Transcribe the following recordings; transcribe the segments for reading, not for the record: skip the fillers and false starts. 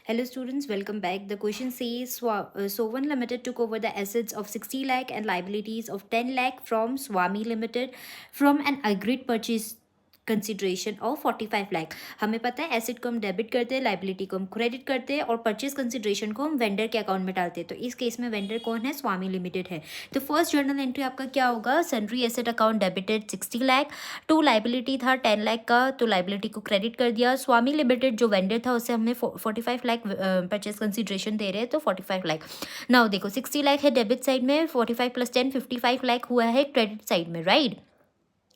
Hello students, welcome back. The question says Sovan Limited took over the assets of 60 lakh and liabilities of 10 lakh from Swami Limited from an agreed purchase consideration of 45 lakh. हमें पता है asset को हम debit करते हैं, liability को हम credit करते हैं और परचेज कंसिड्रेशन को हम वेंडर के अकाउंट में डालते हैं. तो इस केस में वेंडर कौन है? स्वामी लिमिटेड है. तो फर्स्ट जर्नल एंट्री आपका क्या होगा? Sundry asset account debited 60 lakh, to liability था 10 लाख का, तो लाइबिलिटी को क्रेडिट कर दिया. स्वामी लिमिटेड जो वेंडर था उससे हमने 45 लाख परचेज कंसिड्रेशन दे रहे हैं, तो 45 लाख. नाउ देखो 60 लाख है डेबिट साइड में, 45 + 10 55 लाख हुआ है क्रेडिट साइड में, राइट.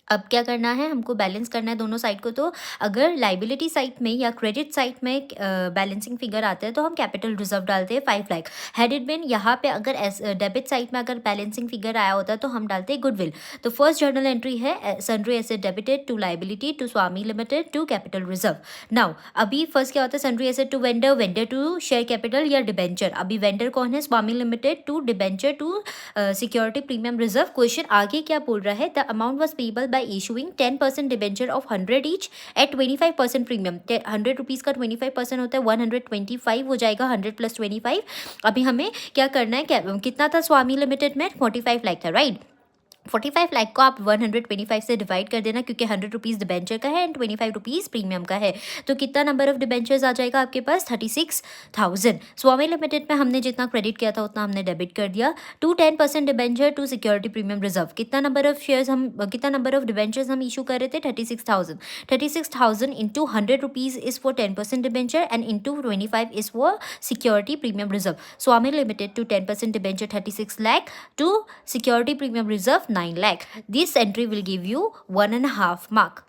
अब क्या करना है? हमको बैलेंस करना है दोनों साइड को. तो अगर लाइबिलिटी साइड में या क्रेडिट साइड में बैलेंसिंग फिगर आता है तो हम कैपिटल रिजर्व डालते हैं 5 लाख. हेडेड बिन यहाँ पे अगर डेबिट साइड में अगर बैलेंसिंग फिगर आया होता है तो हम डालते हैं गुडविल. तो फर्स्ट जर्नल एंट्री है sundry asset debited to liability to Swami limited to capital reserve. Now अभी फर्स्ट क्या होता है? Sundry asset to vendor, vendor to share capital या डिबेंचर. अभी वेंडर कौन है? Swami limited to debenture to security premium reserve. Question आगे क्या बोल रहा है? The amount was payable by issuing 10% debenture of 100 each at 25% premium. 100 rupees का 25% होता है 125 हो जाएगा. 100 + 25. अभी हमें क्या करना है? कितना था स्वामी लिमिटेड में? 45 लाख था, राइट. 45 लाख को आप 125 से डिवाइड कर देना क्योंकि 100 रुपीज़ डिबेंचर का है एंड 25 रुपीज़ प्रीमियम का है. तो कितना नंबर ऑफ डिबेंचर्स आ जाएगा आपके पास? 36,000. स्वामी लिमिटेड में हमने जितना क्रेडिट किया था उतना हमने डेबिट कर दिया. To 10% debenture to security premium reserve. कितना नंबर ऑफ डिबेंचर्स हम इशू कर रहे थे? 36,000. 36,000 into 100 rupees is for 10% debenture and into 25 is for security premium reserve. Swami limited to 10% debenture 36 lakh to security premium reserve 9 lakh. This entry will give you 1.5 mark.